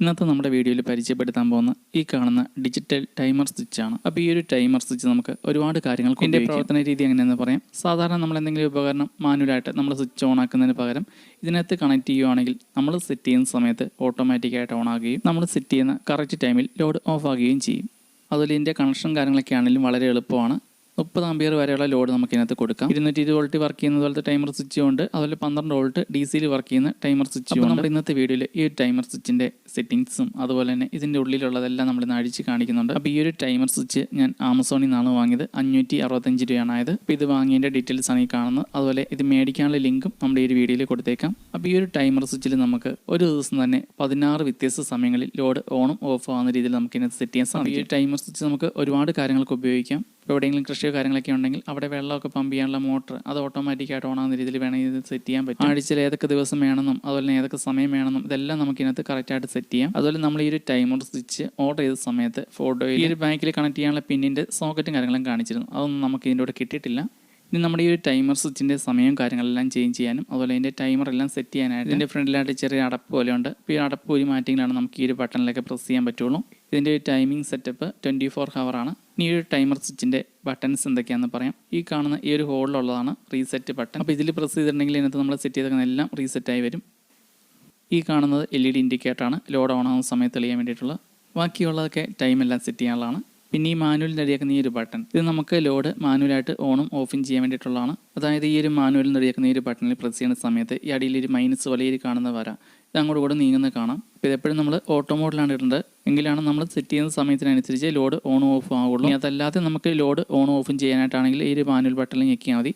ഇന്നത്തെ നമ്മുടെ വീഡിയോയിൽ പരിചയപ്പെടുത്താൻ പോകുന്ന ഈ കാണുന്ന ഡിജിറ്റൽ ടൈമർ സ്വിച്ചാണ്. അപ്പോൾ ഈ ഒരു ടൈമർ സ്വിച്ച് നമുക്ക് ഒരുപാട് കാര്യങ്ങൾക്ക് ഇതിൻ്റെ പ്രവർത്തന രീതി എങ്ങനെയെന്ന് പറയാം. സാധാരണ നമ്മൾ എന്തെങ്കിലും ഉപകരണം മാനുവലായിട്ട് നമ്മൾ സ്വിച്ച് ഓൺ ആക്കുന്നതിന് പകരം ഇതിനകത്ത് കണക്ട് ചെയ്യുകയാണെങ്കിൽ നമ്മൾ സെറ്റ് ചെയ്യുന്ന സമയത്ത് ഓട്ടോമാറ്റിക്കായിട്ട് ഓൺ ആകുകയും നമ്മൾ സെറ്റ് ചെയ്യുന്ന കറക്റ്റ് ടൈമിൽ ലോഡ് ഓഫ് ആകുകയും ചെയ്യും. അതുപോലെ ഇതിൻ്റെ കണക്ഷൻ കാര്യങ്ങളൊക്കെ ആണെങ്കിലും വളരെ എളുപ്പമാണ്. 30 ആംപിയർ വരെയുള്ള ലോഡ് നമുക്ക് ഇതിനകത്ത് കൊടുക്കാം. 220 വോൾട്ട് വർക്ക് ചെയ്യുന്ന പോലത്തെ ടൈമർ സ്വിച്ച് ഉണ്ട്. അതുപോലെ 12 വോൾട്ട് DC വർക്ക് ചെയ്യുന്ന ടൈമർ സ്വിച്ച് ഉണ്ട്. നമ്മുടെ ഇന്നത്തെ വീഡിയോയിൽ ഈ ടൈമർ സ്വിച്ചിൻ്റെ സെറ്റിംഗ്സും അതുപോലെ തന്നെ ഇതിൻ്റെ ഉള്ളിലുള്ളതെല്ലാം നമ്മൾ ഇന്ന് അഴിച്ച് കാണിക്കുന്നുണ്ട്. അപ്പോൾ ഈ ഒരു ടൈമർ സ്വിച്ച് ഞാൻ ആമസോണിൽ നിന്നാണ് വാങ്ങിയത്. 565 രൂപയാണ് ആയത്. അപ്പോൾ ഇത് വാങ്ങിയതിൻ്റെ ഡീറ്റെയിൽസ് ആണ് ഈ കാണുന്നത്. അതുപോലെ ഇത് മേടിക്കാനുള്ള ലിങ്കും നമ്മുടെ ഈ ഒരു വീഡിയോയിൽ കൊടുത്തേക്കാം. അപ്പോൾ ഈ ഒരു ടൈമർ സ്വിച്ചിൽ നമുക്ക് ഒരു ദിവസം തന്നെ 16 വ്യത്യസ്ത സമയങ്ങളിൽ ലോഡ് ഓണും ഓഫ് ആവുന്ന രീതിയിൽ നമുക്ക് ഇതിനകത്ത് സെറ്റ് ചെയ്യാൻ സാധിക്കും. ഈ ഒരു ടൈമർ സ്വിച്ച് നമുക്ക് ഒരുപാട് കാര്യങ്ങൾക്ക് ഉപയോഗിക്കാം. ഇപ്പോൾ എവിടെയെങ്കിലും കൃഷിയോ കാര്യങ്ങളൊക്കെ ഉണ്ടെങ്കിൽ അവിടെ വെള്ളമൊക്കെ പമ്പ് ചെയ്യാനുള്ള മോട്ടർ അത് ഓട്ടോമാറ്റിക്കായിട്ട് ഓണാകുന്ന രീതിയിൽ വേണമെങ്കിൽ ഇത് സെറ്റ് ചെയ്യാൻ പറ്റും. ആഴ്ചയിൽ ഏതൊക്കെ ദിവസം വേണമെന്നും അതുപോലെ തന്നെ ഏതൊക്കെ സമയം വേണമെന്നും ഇതെല്ലാം നമുക്ക് ഇതിനകത്ത് കറക്റ്റായിട്ട് സെറ്റ് ചെയ്യാം. അതുപോലെ നമ്മൾ ഈ ഒരു ടൈമർ സ്വിച്ച് ഓർഡർ ചെയ്ത സമയത്ത് ഫോട്ടോയിൽ ഈ ഒരു ബാക്കിൽ കണക്ട് ചെയ്യാനുള്ള പിന്നിൻ്റെ സോക്കറ്റും കാര്യങ്ങളും കാണിച്ചിരുന്നു. അതൊന്നും നമുക്ക് ഇതിൻ്റെ കൂടെ കിട്ടിയിട്ടില്ല. ഇനി നമ്മുടെ ഈ ഒരു ടൈമർ സ്വിച്ചിൻ്റെ സമയവും കാര്യങ്ങളെല്ലാം ചേഞ്ച് ചെയ്യാനും അതുപോലെ ഇതിൻ്റെ ടൈമറെല്ലാം സെറ്റ് ചെയ്യാനായിട്ട് ഇതിൻ്റെ ഫ്രണ്ടിലായിട്ട് ചെറിയ അടപ്പ് പോലെയുണ്ട്. അപ്പോൾ ഈ അടപ്പ് ഒരു മാറ്റിങ്ങിലാണ് നമുക്ക് ഈ ഒരു ബട്ടണിലൊക്കെ പ്രസ് ചെയ്യാൻ പറ്റുള്ളൂ. ഇതിൻ്റെ ഒരു ടൈമിംഗ് സെറ്റപ്പ് 24 ഹവറാണ്. ഇനി ഈ ഒരു ടൈമർ സ്വിച്ചിൻ്റെ ബട്ടൺസ് എന്തൊക്കെയാണെന്ന് പറയാം. ഈ കാണുന്ന ഈ ഒരു ഹോളിലുള്ളതാണ് റീസെറ്റ് ബട്ടൺ. അപ്പോൾ ഇതിൽ പ്രസ് ചെയ്തിട്ടുണ്ടെങ്കിൽ ഇതിനകത്ത് നമ്മൾ സെറ്റ് ചെയ്തേക്കുന്ന എല്ലാം റീസെറ്റായി വരും. ഈ കാണുന്നത് LED ഇൻഡിക്കേറ്ററാണ് ലോഡ് ഓൺ ആവുന്ന സമയത്ത് തെളിയാൻ വേണ്ടിയിട്ടുള്ളത്. ബാക്കിയുള്ളതൊക്കെ ടൈമെല്ലാം സെറ്റ് ചെയ്യാനുള്ളതാണ്. പിന്നെ ഈ മാനുവലിൽ റെഡിയാക്കുന്ന ഈ ഒരു ബട്ടൺ ഇത് നമുക്ക് ലോഡ് മാനുവലായിട്ട് ഓണും ഓഫും ചെയ്യാൻ വേണ്ടിയിട്ടുള്ളതാണ്. അതായത് ഈ ഒരു മാനുവലിൽ റെഡിയാക്കുന്ന ഈ ഒരു ബട്ടണിൽ പ്രസ് ചെയ്യുന്ന സമയത്ത് ഈ അടിയിൽ ഒരു മൈനസ് പോലെ ഈ കാണുന്ന വര ഇത് അങ്ങോട്ട് കൂടെ നീങ്ങുന്നത് കാണാം. അപ്പോൾ ഇതെപ്പോഴും നമ്മൾ ഓട്ടോ മോഡിലാണ് ഇടേണ്ടത്. എങ്കിലാണ് നമ്മൾ സെറ്റ് ചെയ്യുന്ന സമയത്തിനനുസരിച്ച് ലോഡ് ഓണും ഓഫും ആവുള്ളൂ. അതല്ലാതെ നമുക്ക് ലോഡ് ഓണും ഓഫും ചെയ്യാനായിട്ടാണെങ്കിൽ ഈ ഒരു മാനുവൽ ബട്ടണിൽ ഞെക്കിയാൽ മതി.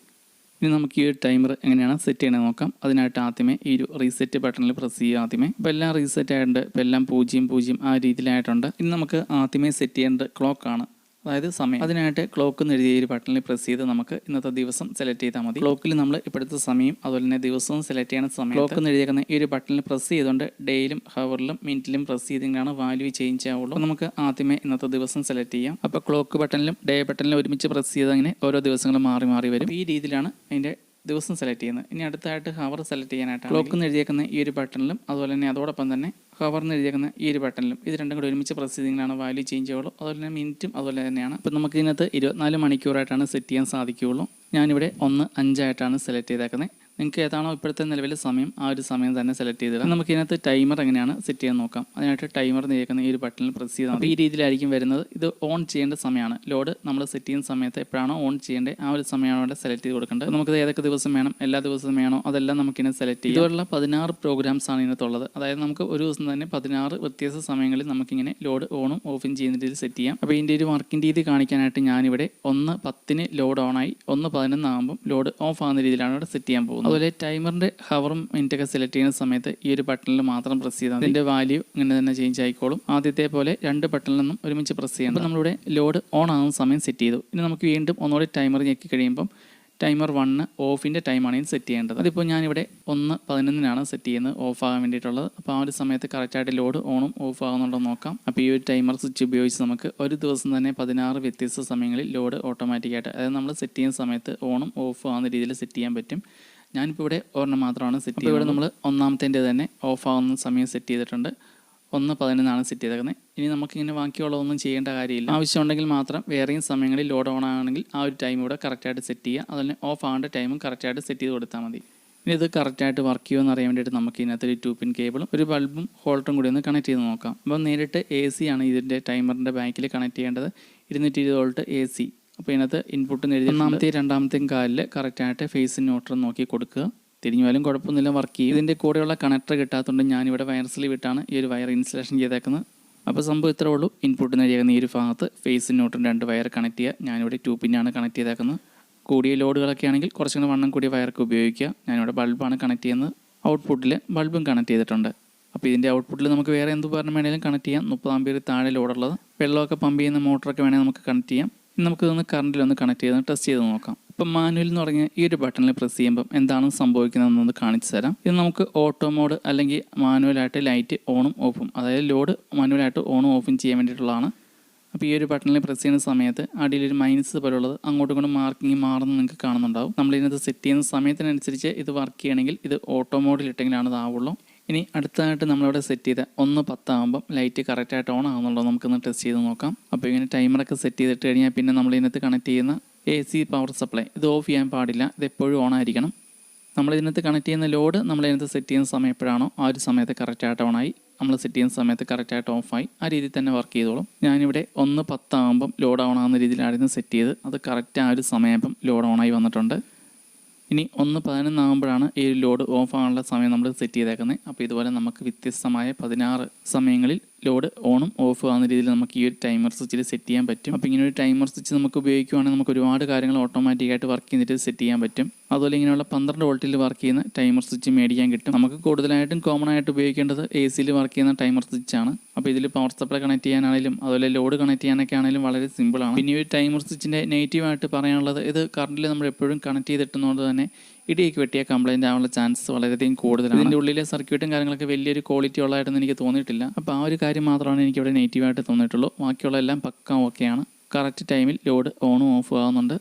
ഇനി നമുക്ക് ഈ ഒരു ടൈമർ എങ്ങനെയാണ് സെറ്റ് ചെയ്യണമെന്ന് നോക്കാം. അതിനായിട്ട് ആദ്യമേ ഈ ഒരു റീസെറ്റ് ബട്ടണിൽ പ്രസ് ചെയ്യുക. ആദ്യമേ ഇപ്പോൾ എല്ലാം റീസെറ്റ് ആയിട്ടുണ്ട്. ഇപ്പോൾ എല്ലാം 0 ആ രീതിയിലായിട്ടുണ്ട്. ഇനി നമുക്ക് ആദ്യമേ സെറ്റ് ചെയ്യേണ്ടത് ക്ലോക്കാണ്, അതായത് സമയം. അതിനായിട്ട് ക്ലോക്ക് എന്ന് എഴുതിയ ഒരു ബട്ടണിൽ പ്രസ് ചെയ്ത് നമുക്ക് ഇന്നത്തെ ദിവസം സെലക്ട് ചെയ്താൽ മതി. ക്ലോക്കിൽ നമ്മൾ ഇപ്പോഴത്തെ സമയം അതുപോലെ തന്നെ ദിവസവും സെലക്ട് ചെയ്യുന്ന സമയം ക്ലോക്ക് എന്ന് എഴുതിയേക്കുന്ന ഈ ഒരു ബട്ടണിൽ പ്രസ് ചെയ്തുകൊണ്ട് ഡേയിലും ഹവറിലും മിനിറ്റിലും പ്രസ് ചെയ്തെങ്കിലാണ് വാല്യൂ ചേഞ്ച് ആവുള്ളൂ. നമുക്ക് ആദ്യമേ ഇന്നത്തെ ദിവസം സെലക്ട് ചെയ്യാം. അപ്പോൾ ക്ലോക്ക് ബട്ടണിലും ഡേ ബട്ടണിലും ഒരുമിച്ച് പ്രസ് ചെയ്ത് അങ്ങനെ ഓരോ ദിവസങ്ങളും മാറി മാറി വരും. ഈ രീതിയിലാണ് അതിൻ്റെ ദിവസം സെലക്ട് ചെയ്യുന്നത്. ഇനി അടുത്തായിട്ട് ഹവർ സെലക്ട് ചെയ്യാനായിട്ട് ക്ലോക്ക് എന്ന് എഴുതിയേക്കുന്ന ഈ ഒരു ബട്ടണിലും അതുപോലെ തന്നെ അതോടൊപ്പം തന്നെ ഹവർ എന്ന് എഴുതിയേക്കുന്ന ഈ ഒരു ബട്ടണിലും ഇത് രണ്ടും കൂടി ഒരുമിച്ച് പ്രസ് ചെയ്തെങ്കിലാണ് വാല്യൂ ചേഞ്ച് ആവുള്ളൂ. അതുപോലെ തന്നെ മിനിറ്റും അതുപോലെ തന്നെയാണ്. അപ്പോൾ നമുക്ക് ഇതിനകത്ത് 24 മണിക്കൂറായിട്ടാണ് സെറ്റ് ചെയ്യാൻ സാധിക്കുകയുള്ളൂ. ഞാനിവിടെ 1:05 സെലക്ട് ചെയ്തേക്കുന്നത്. നിങ്ങൾക്ക് ഏതാണോ ഇപ്പോഴത്തെ നിലവിൽ സമയം ആ ഒരു സമയം തന്നെ സെലക്ട് ചെയ്തിടാം. നമുക്ക് ഇതിനകത്ത് ടൈമർ എങ്ങനെയാണ് സെറ്റ് ചെയ്യാൻ നോക്കാം. അതിനായിട്ട് ടൈമർ നിൽക്കുന്ന ഈ ഒരു ബട്ടണിൽ പ്രസ് ചെയ്താൽ അപ്പോൾ ഈ രീതിയിലായിരിക്കും വരുന്നത്. ഇത് ഓൺ ചെയ്യേണ്ട സമയമാണ്. ലോഡ് നമ്മൾ സെറ്റ് ചെയ്യുന്ന സമയത്ത് എപ്പോഴാണോ ഓൺ ചെയ്യേണ്ടത് ആ ഒരു സമയമാണ് ഇവിടെ സെലക്ട് ചെയ്ത് കൊടുക്കേണ്ടത്. നമുക്കത് ഏതൊക്കെ ദിവസം വേണം, എല്ലാ ദിവസവും വേണോ അതെല്ലാം നമുക്കിനെ സെലക്ട് ചെയ്യാം. ഇതുപോലുള്ള 16 പ്രോഗ്രാംസ് ആണ് ഇതിനകത്തുള്ളത്. അതായത് നമുക്ക് ഒരു ദിവസം തന്നെ 16 വ്യത്യസ്ത സമയങ്ങളിൽ നമുക്കിങ്ങനെ ലോഡ് ഓണും ഓഫും ചെയ്യുന്ന രീതിയിൽ സെറ്റ് ചെയ്യാം. അപ്പോൾ ഇതിൻ്റെ ഒരു വർക്കിംഗ് രീതി കാണിക്കാനായിട്ട് ഞാനിവിടെ 1:10 ലോഡ് ഓണായി 1:11 ആകുമ്പോൾ ലോഡ് ഓഫ് ആകുന്ന രീതിയിലാണ് ഇവിടെ സെറ്റ് ചെയ്യാൻ പോകുന്നത്. അതുപോലെ ടൈമറിൻ്റെ ഹവറും മിനിറ്റൊക്കെ സെലക്ട് ചെയ്യുന്ന സമയത്ത് ഈ ഒരു ബട്ടണിൽ മാത്രം പ്രസ് ചെയ്താൽ ഇതിൻ്റെ വാല്യൂ ഇങ്ങനെ തന്നെ ചേഞ്ച് ആയിക്കോളും. ആദ്യത്തെ പോലെ 2 ബട്ടണിൽ നിന്നും ഒരുമിച്ച് പ്രസ് ചെയ്യണം. അപ്പോൾ നമ്മളിവിടെ ലോഡ് ഓൺ ആകുന്ന സമയം സെറ്റ് ചെയ്തു. ഇനി നമുക്ക് വീണ്ടും ഒന്നുകൂടി ടൈമർ ഞെക്കി കഴിയുമ്പം ടൈമർ 1 ഓഫിൻ്റെ ടൈമാണ് ഇത് സെറ്റ് ചെയ്യേണ്ടത്. അതിപ്പോൾ ഞാനിവിടെ 1:11 സെറ്റ് ചെയ്യുന്നത് ഓഫ് ആകാൻ വേണ്ടിയിട്ടുള്ളത്. അപ്പോൾ ആ ഒരു സമയത്ത് കറക്റ്റായിട്ട് ലോഡ് ഓണും ഓഫ് ആകുന്നുണ്ടോ നോക്കാം. അപ്പോൾ ഈ ഒരു ടൈമർ സ്വിച്ച് ഉപയോഗിച്ച് നമുക്ക് ഒരു ദിവസം തന്നെ 16 വ്യത്യസ്ത സമയങ്ങളിൽ ലോഡ് ഓട്ടോമാറ്റിക്കായിട്ട് അതായത് നമ്മൾ സെറ്റ് ചെയ്യുന്ന സമയത്ത് ഓണും ഓഫ് ആകുന്ന രീതിയിൽ സെറ്റ് ചെയ്യാൻ പറ്റും. ഞാനിപ്പോൾ ഇവിടെ ഒരെണ്ണം മാത്രമാണ് സെറ്റ് ചെയ്യുന്നത്. ഇവിടെ നമ്മൾ ഒന്നാമത്തേൻ്റെ തന്നെ ഓഫ് ആകുന്ന സമയം സെറ്റ് ചെയ്തിട്ടുണ്ട്. 1:11 സെറ്റ് ചെയ്തേക്കുന്നത്. ഇനി നമുക്കിങ്ങനെ ബാക്കിയുള്ളതൊന്നും ചെയ്യേണ്ട കാര്യമില്ല. ആവശ്യമുണ്ടെങ്കിൽ മാത്രം വേറെയും സമയങ്ങളിൽ ലോഡ് ഓൺ ആണെങ്കിൽ ആ ഒരു ടൈം ഇവിടെ കറക്റ്റായിട്ട് സെറ്റ് ചെയ്യുക. അതുപോലെ ഓഫ് ആകേണ്ട ടൈമും കറക്റ്റായിട്ട് സെറ്റ് ചെയ്ത് കൊടുത്താൽ മതി. ഇനി ഇത് കറക്റ്റായിട്ട് വർക്ക് ചെയ്യുമെന്ന് അറിയാൻ വേണ്ടിയിട്ട് നമുക്ക് ഇതിനകത്ത് ഒരു 2 പിൻ കേബിളും ഒരു ബൾബും ഹോൾഡറും കൂടി ഒന്ന് കണക്ട് ചെയ്ത് നോക്കാം. അപ്പോൾ നേരിട്ട് AC ആണ് ഇതിൻ്റെ ടൈമറിൻ്റെ ബാക്കിൽ കണക്ട് ചെയ്യേണ്ടത്. 220 വോൾട്ട് AC. അപ്പോൾ ഇതിനകത്ത് ഇൻപുട്ട് എഴുതി ഒന്നാമത്തെയും രണ്ടാമത്തെയും കാലിൽ കറക്റ്റായിട്ട് ഫേസ് ന്യൂട്രൽ നോക്കി കൊടുക്കുക. തിരിഞ്ഞു പോയാലും കുഴപ്പമൊന്നുമില്ല, വർക്ക് ചെയ്യും. ഇതിൻ്റെ കൂടെയുള്ള കണക്ടർ കിട്ടാത്തതുകൊണ്ട് ഞാനിവിടെ വയർ സ്ലീവ് ഇട്ടാണ് ഈ ഒരു വയർ ഇൻസ്റ്റലേഷൻ ചെയ്തേക്കുന്നത്. അപ്പോൾ സംഭവം ഇത്രേ ഉള്ളൂ. ഇൻപുട്ട് എഴുതിയേക്കുന്ന ഈ ഒരു ഭാഗത്ത് ഫേസ് ന്യൂട്രൽ 2 വയർ കണക്ട് ചെയ്യുക. ഞാനിവിടെ 2 പിന്നാണ് കണക്ട് ചെയ്തേക്കുന്നത്. കൂടിയ ലോഡുകളൊക്കെ ആണെങ്കിൽ കുറച്ചും കൂടി വണ്ണം കൂടിയ വയർക്ക് ഉപയോഗിക്കുക. ഞാനിവിടെ ബൾബാണ് കണക്ട് ചെയ്യുന്നത്. ഔട്ട്പുട്ടിൽ ബൾബും കണക്ട് ചെയ്തിട്ടുണ്ട്. അപ്പോൾ ഇതിൻ്റെ ഔട്ട്പുട്ടിൽ നമുക്ക് വേറെ എന്ത് ഉപകരണം വേണമെങ്കിലും കണക്ട് ചെയ്യാം. 30 ആംപിയർ താഴെ ലോഡുള്ളത് വെള്ളമൊക്കെ പമ്പ് ചെയ്യുന്ന മോട്ടറൊക്കെ വേണമെങ്കിൽ നമുക്ക് കണക്ട് ചെയ്യാം. നമുക്കിതൊന്ന് കറണ്ടിലൊന്ന് കണക്ട് ചെയ്ത് ടെസ്റ്റ് ചെയ്ത് നോക്കാം. ഇപ്പം മാനുവൽ എന്ന് പറഞ്ഞാൽ ഈ ഒരു ബട്ടണിൽ പ്രസ് ചെയ്യുമ്പം എന്താണ് സംഭവിക്കുന്നതെന്നൊന്ന് കാണിച്ചു തരാം. ഇത് നമുക്ക് ഓട്ടോ മോഡ് അല്ലെങ്കിൽ മാനുവലായിട്ട് ലൈറ്റ് ഓണും ഓഫും അതായത് ലോഡ് മാനുവലായിട്ട് ഓണും ഓഫും ചെയ്യാൻ വേണ്ടിയിട്ടുള്ളതാണ്. അപ്പോൾ ഈ ഒരു ബട്ടണിൽ പ്രസ് ചെയ്യുന്ന സമയത്ത് അടിയിലൊരു മൈനസ് പോലുള്ളത് അങ്ങോട്ടും ഇങ്ങോട്ടും മാർക്കിങ് മാറുന്നത് നിങ്ങൾക്ക് കാണുന്നുണ്ടാവും. നമ്മളിതിനകത്ത് സെറ്റ് ചെയ്യുന്ന സമയത്തിനനുസരിച്ച് ഇത് വർക്ക് ചെയ്യണമെങ്കിൽ ഇത് ഓട്ടോ മോഡിൽ ഇട്ടെങ്കിലാണ് ഇതാവുള്ളൂ. ഇനി അടുത്തതായിട്ട് നമ്മളിവിടെ സെറ്റ് ചെയ്ത 1:10 ആകുമ്പം ലൈറ്റ് കറക്റ്റായിട്ട് ഓൺ ആകുന്നുണ്ടോ നമുക്കൊന്ന് ടെസ്റ്റ് ചെയ്ത് നോക്കാം. അപ്പോൾ ഇങ്ങനെ ടൈമറൊക്കെ സെറ്റ് ചെയ്തിട്ട് കഴിഞ്ഞാൽ പിന്നെ നമ്മൾ ഇതിനകത്ത് കണക്ട് ചെയ്യുന്ന AC പവർ സപ്ലൈ ഇത് ഓഫ് ചെയ്യാൻ പാടില്ല, ഇത് എപ്പോഴും ഓൺ ആയിരിക്കണം. നമ്മളിതിനകത്ത് കണക്ട് ചെയ്യുന്ന ലോഡ് നമ്മളിതിനകത്ത് സെറ്റ് ചെയ്യുന്ന സമയം എപ്പോഴാണോ ആ ഒരു സമയത്ത് കറക്റ്റായിട്ട് ഓണായി, നമ്മൾ സെറ്റ് ചെയ്യുന്ന സമയത്ത് കറക്റ്റായിട്ട് ഓഫായി, ആ രീതിയിൽ തന്നെ വർക്ക് ചെയ്തോളും. ഞാനിവിടെ 1:10 ആകുമ്പം ലോഡ് ഓൺ ആകുന്ന രീതിയിലായിരുന്നു സെറ്റ് ചെയ്ത്, അത് കറക്റ്റ് ആ ഒരു സമയം ലോഡ് ഓണായി വന്നിട്ടുണ്ട്. ഇനി 1:11 ആകുമ്പോഴാണ് ഈ ലോഡ് ഓഫ് ആകാനുള്ള സമയം നമ്മൾ സെറ്റ് ചെയ്തേക്കുന്നത്. അപ്പോൾ ഇതുപോലെ നമുക്ക് വ്യത്യസ്തമായ 16 സമയങ്ങളിൽ ലോഡ് ഓണും ഓഫ് ആകുന്ന രീതിയിൽ നമുക്ക് ഈ ഒരു ടൈമർ സ്വിച്ചിൽ സെറ്റ് ചെയ്യാൻ പറ്റും. അപ്പോൾ ഇങ്ങനെ ഒരു ടൈമർ സ്വിച്ച് നമുക്ക് ഉപയോഗിക്കുകയാണെങ്കിൽ നമുക്ക് ഒരുപാട് കാര്യങ്ങൾ ഓട്ടോമാറ്റിക്കായിട്ട് വർക്ക് ചെയ്തിട്ട് സെറ്റ് ചെയ്യാൻ പറ്റും. അതുപോലെ ഇങ്ങനെയുള്ള 12 വോൾട്ടിൽ വർക്ക് ചെയ്യുന്ന ടൈമർ സ്വിച്ച് മേടിക്കാൻ കിട്ടും. നമുക്ക് കൂടുതലായിട്ടും കോമൺ ആയിട്ട് ഉപയോഗിക്കേണ്ടത് AC വർക്ക് ചെയ്യുന്ന ടൈമർ സ്വിച്ചാണ്. അപ്പോൾ ഇതിൽ പവർ സപ്ലൈ കണക്ട് ചെയ്യാനാണെങ്കിലും അതുപോലെ ലോഡ് കണക്ട് ചെയ്യാനൊക്കെ ആണെങ്കിലും വളരെ സിമ്പിളാണ്. പിന്നെ ഈ ടൈമർ സ്വിച്ചിൻ്റെ നെഗറ്റീവായിട്ട് പറയാനുള്ളത്, ഇത് കറണ്ടിൽ നമ്മൾ എപ്പോഴും കണക്ട് ചെയ്തിട്ടുന്നത് തന്നെ ഇടിയൊക്കെ വെട്ടിയ കംപ്ലൈൻറ്റ് ആവാനുള്ള ചാൻസ് വളരെയധികം കൂടുതലാണ്. ഇതിൻ്റെ ഉള്ളിലെ സർക്യൂട്ടും കാര്യങ്ങളൊക്കെ വലിയൊരു ക്വാളിറ്റി ഉള്ളതായിട്ടൊന്നും എനിക്ക് തോന്നിയിട്ടില്ല. അപ്പോൾ ആ ഒരു കാര്യം മാത്രമാണ് എനിക്കിവിടെ നെഗറ്റീവായിട്ട് തോന്നിയിട്ടുള്ളൂ. ബാക്കിയുള്ള എല്ലാം പക്ക ഓക്കെയാണ്. കറക്റ്റ് ടൈമിൽ ലോഡ് ഓണും ഓഫും ആകുന്നുണ്ട്.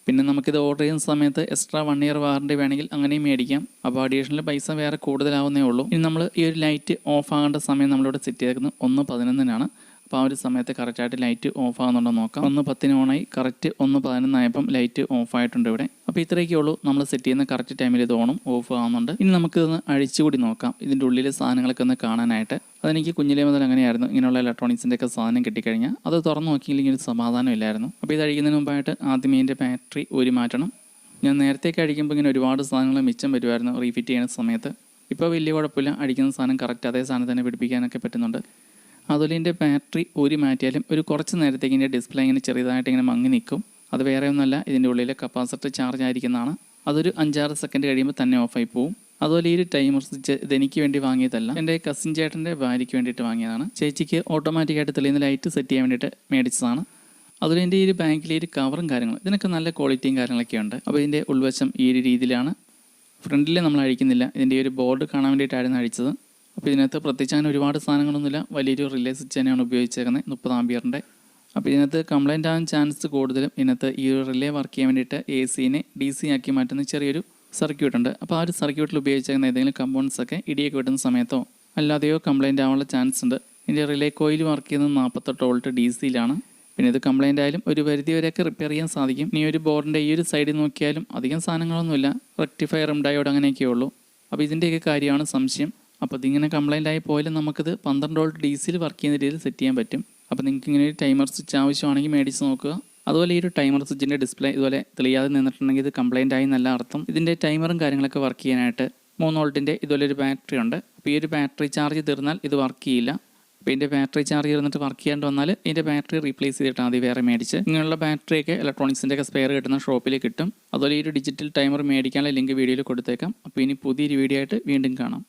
പിന്നെ നമുക്കിത് ഓർഡർ ചെയ്യുന്ന സമയത്ത് എക്സ്ട്രാ 1 ഇയർ വാറണ്ടി വേണമെങ്കിൽ അങ്ങനെയും മേടിക്കാം. അപ്പോൾ അഡീഷണൽ പൈസ വേറെ കൂടുതലാവുന്നേ ഉള്ളൂ. ഇനി നമ്മൾ ഈ ഒരു ലൈറ്റ് ഓഫ് ആകേണ്ട സമയം നമ്മളിവിടെ സെറ്റ് ചെയ്തേക്കുന്നത് 1:11 അപ്പോൾ ആ ഒരു സമയത്ത് കറക്റ്റായിട്ട് ലൈറ്റ് ഓഫ് ആകുന്നുണ്ടോ നോക്കാം. 1:10 ഓണായി, കറക്റ്റ് 1:11 ആയപ്പം ലൈറ്റ് ഓഫ് ആയിട്ടുണ്ട് ഇവിടെ. അപ്പോൾ ഇത്രയൊക്കെ ഉള്ളൂ നമ്മൾ സെറ്റ് ചെയ്യുന്ന കറക്റ്റ് ടൈമിൽ ഇത് ഓണും ഓഫ് ആകുന്നുണ്ട്. ഇനി നമുക്കിതൊന്ന് അഴിച്ചുകൂടി നോക്കാം, ഇതിൻ്റെ ഉള്ളിലെ സാധനങ്ങളൊക്കെ ഒന്ന് കാണാനായിട്ട്. അതെനിക്ക് കുഞ്ഞിലേ മുതൽ അങ്ങനെയായിരുന്നു. ഇങ്ങനെയുള്ള ഇലക്ട്രോണിക്സിൻ്റെ ഒക്കെ സാധനം കിട്ടിക്കഴിഞ്ഞാൽ അത് തുറന്നു നോക്കിയില്ലെങ്കിൽ ഒരു സമാധാനം ഇല്ലായിരുന്നു. അപ്പോൾ ഇത് അഴിക്കുന്നതിന് മുമ്പായിട്ട് ആദ്യമേ ഇതിൻ്റെ ബാറ്ററി ഊരി മാറ്റണം. ഞാൻ നേരത്തേക്ക് അഴിക്കുമ്പോൾ ഇങ്ങനെ ഒരുപാട് സാധനങ്ങൾ മിച്ചം വരുമായിരുന്നു റീഫിറ്റ് ചെയ്യുന്ന സമയത്ത്. ഇപ്പോൾ വലിയ കുഴപ്പമില്ല, അടിക്കുന്ന സാധനം കറക്റ്റ് അതേ സാധനം തന്നെ പിടിപ്പിക്കാനൊക്കെ പറ്റുന്നുണ്ട്. അതുപോലെ ഇതിൻ്റെ ബാറ്ററി ഊരി മാറ്റിയാലും ഒരു കുറച്ച് നേരത്തേക്ക് ഇതിൻ്റെ ഡിസ്പ്ലേ ഇങ്ങനെ ചെറുതായിട്ട് ഇങ്ങനെ മങ്ങി നിൽക്കും. അത് വേറെ ഒന്നുമല്ല, ഇതിൻ്റെ ഉള്ളിലെ കപ്പാസിറ്റർ ചാർജ് ആയിരിക്കുന്നതാണ്. അതൊരു 5-6 സെക്കൻഡ് കഴിയുമ്പോൾ തന്നെ ഓഫായി പോവും. അതുപോലെ ഈ ഒരു ടൈമർ സ്വിച്ച് ഇതെനിക്ക് വേണ്ടി വാങ്ങിയതല്ല, എൻ്റെ കസിൻ ചേട്ടൻ്റെ ഭാര്യയ്ക്ക് വേണ്ടിയിട്ട് വാങ്ങിയതാണ്. ചേച്ചിക്ക് ഓട്ടോമാറ്റിക്കായിട്ട് തെളിയുന്ന ലൈറ്റ് സെറ്റ് ചെയ്യാൻ വേണ്ടിയിട്ട് മേടിച്ചതാണ്. അതുപോലെ എൻ്റെ ഈ ഒരു ബാങ്കിലെ ഒരു കവറും കാര്യങ്ങളും ഇതിനൊക്കെ നല്ല ക്വാളിറ്റിയും കാര്യങ്ങളൊക്കെ ഉണ്ട്. അപ്പോൾ ഇതിൻ്റെ ഉൾവശം ഈ ഒരു രീതിയിലാണ്. ഫ്രണ്ടിൽ നമ്മൾ അഴിക്കുന്നില്ല, ഇതിൻ്റെ ഈ ഒരു ബോർഡ് കാണാൻ വേണ്ടിയിട്ടായിരുന്നു അഴിച്ചത്. അപ്പോൾ ഇതിനകത്ത് പ്രത്യേകിച്ച് അങ്ങനെ ഒരുപാട് സാധനങ്ങളൊന്നുമില്ല, വലിയൊരു റിലേ സ്വിച്ച് തന്നെയാണ് ഉപയോഗിച്ചേക്കുന്നത് 30 ആംപിയറിൻ്റെ. അപ്പോൾ ഇതിനകത്ത് കംപ്ലൈൻറ്റ് ആവാൻ ചാൻസ് കൂടുതലും ഇതിനകത്ത് ഈ ഒരു റിലേ വർക്ക് ചെയ്യാൻ വേണ്ടിയിട്ട് AC-നെ DC ആക്കി മാറ്റുന്ന ചെറിയൊരു സർക്യൂട്ട് ഉണ്ട്. അപ്പോൾ ആ ഒരു സർക്യൂട്ടിൽ ഉപയോഗിച്ചേക്കുന്ന ഏതെങ്കിലും കമ്പോണൻസ് ഒക്കെ ഇടിയൊക്കെ വെട്ടുന്ന സമയത്തോ അല്ലാതെയോ കംപ്ലൈൻറ്റ് ആവാനുള്ള ചാൻസ് ഉണ്ട്. ഇതിൻ്റെ റിലേ കോയിൽ വർക്ക് ചെയ്യുന്നത് 48 വോൾട്ട് DC-യിലാണ്. പിന്നെ ഇത് കംപ്ലൈൻ്റ് ആയാലും ഒരു പരിധി വരെയൊക്കെ റിപ്പയർ ചെയ്യാൻ സാധിക്കും. ഇനി ഒരു ബോർഡിൻ്റെ ഈ ഒരു സൈഡിൽ നോക്കിയാലും അധികം സാധനങ്ങളൊന്നുമില്ല, റെക്ടിഫയറും ഡയോഡ് അങ്ങനെയൊക്കെ ഉള്ളൂ. അപ്പോൾ ഇതിൻ്റെയൊക്കെ കാര്യമാണ് സംശയം. അപ്പോൾ ഇതിങ്ങനെ കംപ്ലൈൻ്റ് ആയി പോയാലും നമുക്കിത് 12 വോൾട്ട് DC-യിൽ വർക്ക് ചെയ്യുന്ന രീതിയിൽ സെറ്റ് ചെയ്യാൻ പറ്റും. അപ്പോൾ നിങ്ങൾക്ക് ഇങ്ങനെ ഒരു ടൈമർ സ്വിച്ച് ആവശ്യമാണെങ്കിൽ മേടിച്ച് നോക്കുക. അതുപോലെ ഈ ഒരു ടൈമർ സ്വിച്ചിൻ്റെ ഡിസ്പ്ലേ ഇതുപോലെ തെളിയാതെ നിന്നിട്ടുണ്ടെങ്കിൽ ഇത് കംപ്ലൈൻ്റ് ആയി നല്ല അർത്ഥം. ഇതിൻ്റെ ടൈമറും കാര്യങ്ങളൊക്കെ വർക്ക് ചെയ്യാനായിട്ട് 3 വോൾട്ടിൻ്റെ ഇതുപോലെ ഒരു ബാറ്ററി ഉണ്ട്. അപ്പോൾ ഈ ഒരു ബാറ്ററി ചാർജ് തീർന്നാൽ ഇത് വർക്ക് ചെയ്യില്ല. അപ്പോൾ ഇതിൻ്റെ ബാറ്ററി ചാർജ് ചെയ്തിട്ട് വർക്ക് ചെയ്യാണ്ട് വന്നാൽ ഇതിൻ്റെ ബാറ്ററി റീപ്ലേസ് ചെയ്തിട്ടാൽ മതി വേറെ മേടിച്ച്. ഇങ്ങനെയുള്ള ബാറ്ററിയൊക്കെ ഇലക്ട്രോണിക്സിൻ്റെ ഒക്കെ സ്പെയർ കിട്ടുന്ന ഷോപ്പിൽ കിട്ടും. അതുപോലെ ഈ ഒരു ഡിജിറ്റൽ ടൈമർ മേടിക്കാനുള്ള ലിങ്ക് വീഡിയോയിൽ കൊടുത്തേക്കാം. അപ്പോൾ ഇനി പുതിയൊരു വീഡിയോ ആയിട്ട് വീണ്ടും കാണാം.